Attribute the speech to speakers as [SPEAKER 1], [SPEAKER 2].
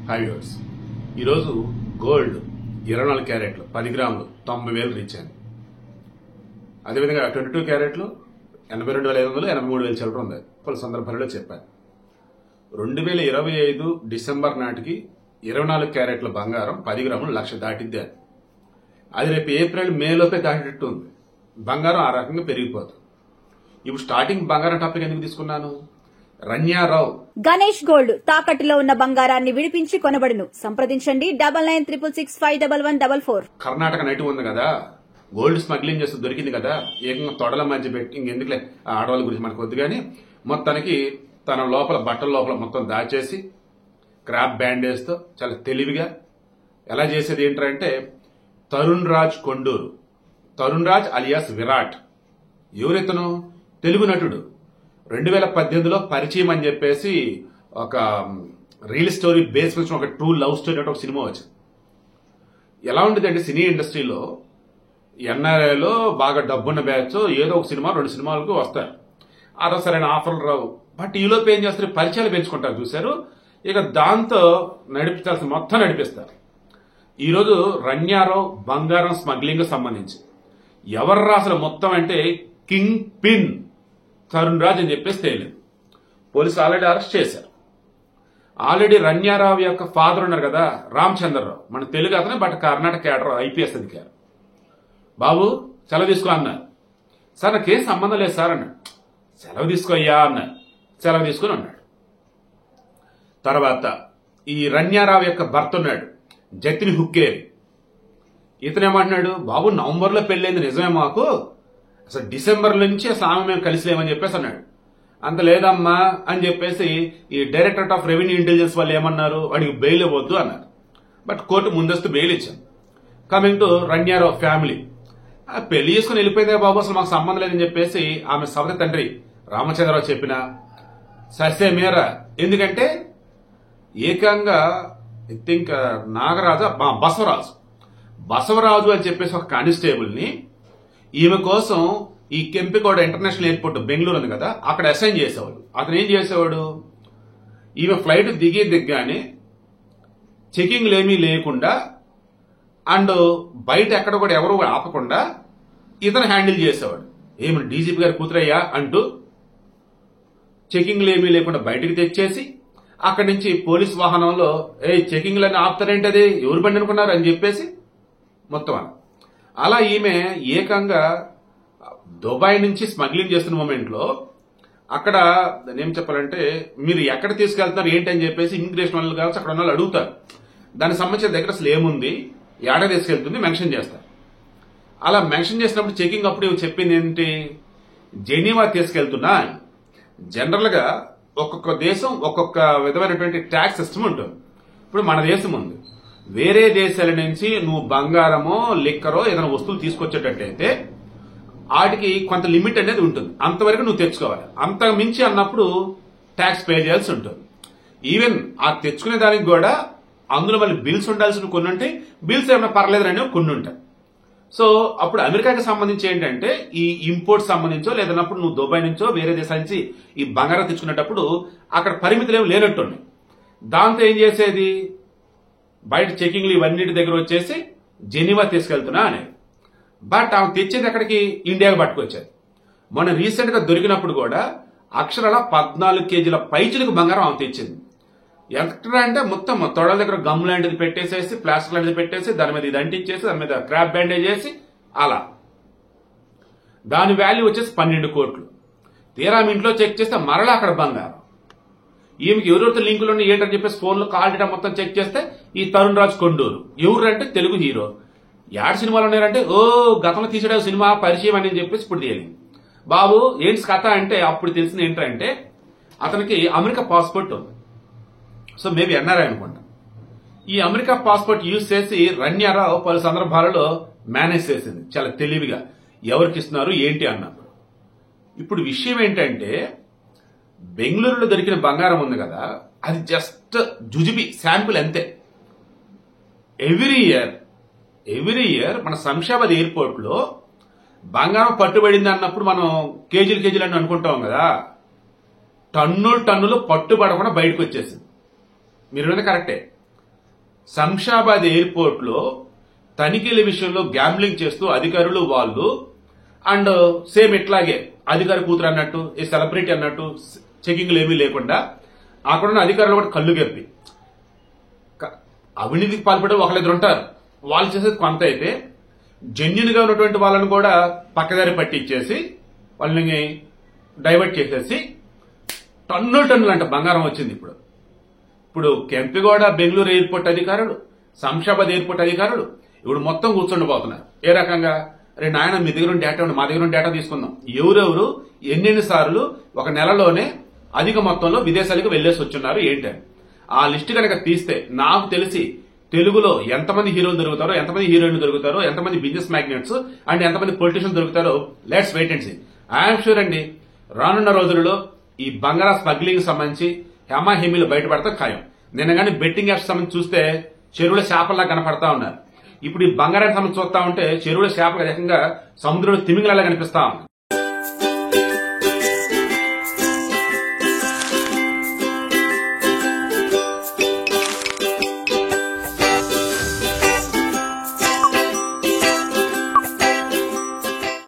[SPEAKER 1] High viewers, ఈరోజు gold 24 క్యారెట్లు 10 గ్రాములు 90,000 రీచ్ అయింది. అదేవిధంగా 22 క్యారెట్లు 82,500, 83,000 చిల్లర ఉంది. పలు సందర్భాలలో చెప్పాను. 2025 డిసెంబర్ నాటికి 24 క్యారెట్ల బంగారం 10 గ్రాములు 1,00,000 దాటిద్ది. అది రేపు ఏప్రిల్ మేలోపే దాటేటట్టు ఉంది. బంగారం ఆ రకంగా పెరిగిపోతుంది. ఇప్పుడు స్టార్టింగ్ బంగారం టాపిక్ ఎందుకు తీసుకున్నాను? రన్యారావు
[SPEAKER 2] గణేష్ గోల్డ్ తాకట్టులో ఉన్న బంగారాన్ని విడిపించి కొనబడును. సంప్రదించండి 9966611144.
[SPEAKER 1] కర్ణాటక నైట్ ఉంది కదా, గోల్డ్ స్మగ్లింగ్ చేస్తూ దొరికింది కదా, ఏకంగా తొడల మధ్య పెట్టి ఇంకెందుకులే ఆ ఆడవాళ్ళ గురించి మనకు వద్దు కానీ, మొత్తానికి తన లోపల బట్టల లోపల మొత్తం దాచేసి క్రాప్ బ్యాండేజ్తో చాలా తెలివిగా ఎలా చేసేది ఏంటంటే, తరుణ్ రాజ్ కొండూరు, తరుణ్ రాజ్ అలియాస్ విరాట్. ఎవరెతను? తెలుగు నటుడు. 2018లో పరిచయం అని చెప్పేసి ఒక రియల్ స్టోరీ బేస్ నుంచి ఒక ట్రూ లవ్ స్టోరీ అంటే ఒక సినిమా వచ్చింది. ఎలా ఉండేది అంటే, సినీ ఇండస్ట్రీలో ఎన్ఆర్ఐలో బాగా డబ్బున్న బ్యాచ్ ఏదో ఒక సినిమా 2 సినిమాలకు వస్తారు. అదో సరైన ఆఫర్లు రావు. బట్ ఈలోపు ఏం చేస్తారు? పరిచయాలు పెంచుకుంటారు. చూశారు? ఇక దాంతో నడిపించాల్సిన మొత్తం నడిపిస్తారు. ఈరోజు రన్యారావు బంగారం స్మగ్లింగ్ సంబంధించి ఎవర్రా అసలు మొత్తం అంటే కింగ్ పిన్ తరుణ్ రాజ్ అని చెప్పేసి తేలేదు. పోలీసులు ఆల్రెడీ అరెస్ట్ చేశారు. ఆల్రెడీ రన్యారావు యొక్క ఫాదర్ ఉన్నారు కదా, రామచంద్రరావు, మన తెలుగు అతనే, బట్ కర్ణాటక క్యాడర్ ఐపీఎస్ అధికారి. బాబు సెలవు తీసుకో అన్నారు. సార్ నాకేం సంబంధం లేదు సార్ అన్నాడు. సెలవు తీసుకోయ్యా అన్నారు. సెలవు తీసుకుని అన్నాడు. తర్వాత ఈ రన్యారావు యొక్క భర్త ఉన్నాడు, జతిన్ హుక్కేరి. ఇతనేమంటున్నాడు, బాబు నవంబర్లో పెళ్ళైంది నిజమే మాకు, అసలు డిసెంబర్ నుంచి అసలు ఆమె మేము కలిసిలేమని చెప్పేసి అన్నాడు. అంత లేదమ్మా అని చెప్పేసి ఈ డైరెక్టరేట్ ఆఫ్ రెవెన్యూ ఇంటెలిజెన్స్ వాళ్ళు ఏమన్నారు, వాడికి బెయిల్ ఇవ్వద్దు అన్నారు. బట్ కోర్టు ముందస్తు బెయిల్ ఇచ్చాను. కమింగ్ టు రన్యారావు ఫ్యామిలీ, పెళ్లి చేసుకుని వెళ్ళిపోయిందే బాబు, అసలు మాకు సంబంధం లేదని చెప్పేసి ఆమె సవతి తండ్రి రామచంద్రరావు చెప్పిన సస్య మేర. ఎందుకంటే ఏకంగా ఐ థింక్ బసవరాజు అని చెప్పేసి ఒక కానిస్టేబుల్ ని ఈమె కోసం ఈ కెంపికోడ ఇంటర్నేషనల్ ఎయిర్పోర్ట్ బెంగళూరు ఉంది కదా, అక్కడ అసైన్ చేసేవాడు. అతను ఏం చేసేవాడు, ఈమె ఫ్లైట్ దిగ్గానే చెకింగ్లు ఏమీ లేకుండా అండ్ బయట ఎక్కడ కూడా ఎవరు ఆపకుండా ఇతను హ్యాండిల్ చేసేవాడు. ఏమి డీజీపీ గారి కూతురయ్యా అంటూ చెకింగ్లు ఏమీ లేకుండా బయటికి తెచ్చేసి అక్కడి నుంచి పోలీస్ వాహనంలో చెకింగ్లన్నీ ఆపుతారేంటి, అది ఎవరు బండి అనుకున్నారు అని చెప్పేసి మొత్తం అలా ఈమె ఏకంగా దుబాయ్ నుంచి స్మగ్లింగ్ చేస్తున్న మూమెంట్ లో అక్కడ ఏం చెప్పాలంటే, మీరు ఎక్కడ తీసుకెళ్తున్నారు ఏంటి అని చెప్పేసి ఇమిగ్రేషన్ వాళ్ళు కావచ్చు అక్కడ ఉన్న వాళ్ళు అడుగుతారు. దానికి సంబంధించిన దగ్గర అసలు ఏముంది, ఏడ తీసుకెళ్తుంది మెన్షన్ చేస్తారు. అలా మెన్షన్ చేసినప్పుడు చెకింగ్ అప్పుడు చెప్పింది ఏంటి, జెనీవా తీసుకెళ్తున్నా. జనరల్ గా ఒక్కొక్క దేశం ఒక్కొక్క విధమైనటువంటి ట్యాక్స్ సిస్టమ్ ఉంటుంది. ఇప్పుడు మన దేశం ఉంది, వేరే దేశాల నుంచి నువ్వు బంగారమో లిక్కరో ఏదైనా వస్తువులు తీసుకొచ్చేటట్టయితే వాటికి కొంత లిమిట్ అనేది ఉంటుంది, అంతవరకు నువ్వు తెచ్చుకోవాలి. అంత మించి అన్నప్పుడు ట్యాక్స్ పే చేయాల్సి ఉంటుంది. ఈవెన్ ఆ తెచ్చుకునే దానికి కూడా అందులో మళ్ళీ బిల్స్ ఉండాల్సిన కొన్ని ఉంటాయి, బిల్స్ ఏమైనా పర్లేదని కొన్ని ఉంటాయి. సో అప్పుడు అమెరికాకి సంబంధించి ఏంటంటే, ఈ ఇంపోర్ట్ సంబంధించో లేదన్నప్పుడు నువ్వు దుబాయ్ నుంచో వేరే దేశాల నుంచి ఈ బంగారం తెచ్చుకునేటప్పుడు అక్కడ పరిమితులు ఏమి లేనట్టున్నాయి. దాంతో ఏం చేసేది, బయట చెకింగ్లు ఇవన్నిటి దగ్గర వచ్చేసి జెనీవా తీసుకెళ్తున్నా అనేది. బట్ ఆమె తెచ్చేది ఎక్కడికి, ఇండియాకి పట్టుకొచ్చేది. మొన్న రీసెంట్ గా దొరికినప్పుడు కూడా అక్షరాల 14 కేజీల పైచులకు బంగారం ఆమె తెచ్చింది. ఎక్కడ అంటే మొత్తం తొడల దగ్గర గమ్ లాంటిది పెట్టేసేసి, ప్లాస్టిక్ లాంటిది పెట్టేసి, దాని మీద ఇది అంటించేసి, దాని మీద క్రాప్ బ్యాండేజ్ చేసి అలా. దాని వాల్యూ వచ్చేసి 12 కోట్లు. తీరా ఆమె ఇంట్లో చెక్ చేస్తే మరలా అక్కడ బంగారం. ఈమెకి ఎవరెవరితో లింకులు ఉన్నాయి ఏంటని చెప్పేసి ఫోన్లో కాల్ డేటా మొత్తం చెక్ చేస్తే ఈ తరుణ్ రాజ్ కొండూరు ఎవరంటే తెలుగు హీరో. యాడ్ సినిమాలు ఉన్నారంటే గతంలో తీసేట సినిమా పరిచయం అని చెప్పేసి ఇప్పుడు తీయాలి. బాబు ఏంటి కథ అంటే అప్పుడు తెలిసింది ఏంటంటే, అతనికి అమెరికా పాస్పోర్ట్ ఉంది. సో మేబీ ఎన్ఆర్ఐ అనుకుంటా. ఈ అమెరికా పాస్పోర్ట్ యూజ్ చేసి రన్యారావు పలు సందర్భాలలో మేనేజ్ చేసింది చాలా తెలివిగా, ఎవరికి ఇస్తున్నారు ఏంటి అన్నప్పుడు. ఇప్పుడు విషయం ఏంటంటే, బెంగళూరులో దొరికిన బంగారం ఉంది కదా, అది జస్ట్ జుజుబి శాంపుల్ అంతే. ఎవ్రీ ఇయర్ మన శంషాబాద్ ఎయిర్పోర్ట్ లో బంగారం పట్టుబడింది అన్నప్పుడు మనం కేజీలు అని అనుకుంటాం కదా, టన్నులు పట్టుబడకుండా బయటకు వచ్చేసింది. మీరు కరెక్టే. శంషాబాద్ ఎయిర్పోర్ట్ లో తనిఖీల విషయంలో గ్యాంబ్లింగ్ చేస్తూ అధికారులు వాళ్ళు అండ్ సేమ్ ఇట్లాగే అధికారి కూతురు అన్నట్టు ఈ సెలబ్రిటీ అన్నట్టు చెకింగ్లు ఏమీ లేకుండా అక్కడున్న అధికారులు కూడా కళ్ళు గప్పి అవినీతికి పాల్పడే ఒకళ్ళిద్దరు ఉంటారు. వాళ్ళు చేసేది కొంత అయితే జెన్యున్ గా ఉన్నటువంటి వాళ్ళని కూడా పక్కదారి పట్టించేసి వాళ్ళని డైవర్ట్ చేసేసి టన్నులు అంట బంగారం వచ్చింది. ఇప్పుడు కెంపిగౌడ బెంగళూరు ఎయిర్పోర్ట్ అధికారులు, శంషాబాద్ ఎయిర్పోర్ట్ అధికారులు ఇప్పుడు మొత్తం కూర్చుండిపోతున్నారు. ఏ రకంగా రే నాయన మీ దగ్గర డేటా ఉంది, మా దగ్గర డేటా తీసుకుందాం, ఎవరెవరు ఎన్నెన్ని సార్లు ఒక నెలలోనే అధిక మొత్తంలో విదేశాలకు వెళ్లేసి వచ్చున్నారు ఏంటని ఆ లిస్ట్ కనుక తీస్తే నాకు తెలిసి తెలుగులో ఎంతమంది హీరోలు దొరుకుతారో, ఎంతమంది హీరోయిన్లు దొరుకుతారో, ఎంతమంది బిజినెస్ మ్యాగ్నెట్స్ అండ్ ఎంతమంది పొలిటీషియన్స్ దొరుకుతారో let's wait and see. I'm sure అండి రానున్న రోజులలో ఈ బంగారా స్మగ్లింగ్ సంబంధించి హేమాహేమీలు బయటపడతా ఖాయం. నిన్న కానీ బెట్టింగ్ యాప్స్ సంబంధించి చూస్తే చెరువుల చేపల్లా కనపడతా ఉన్నారు. ఇప్పుడు ఈ బంగారానికి సంబంధించి చూస్తా ఉంటే చెరువుల చేపలు ఏకంగా సముద్రంలో తిమింగలాగా కనిపిస్తా ఉంది.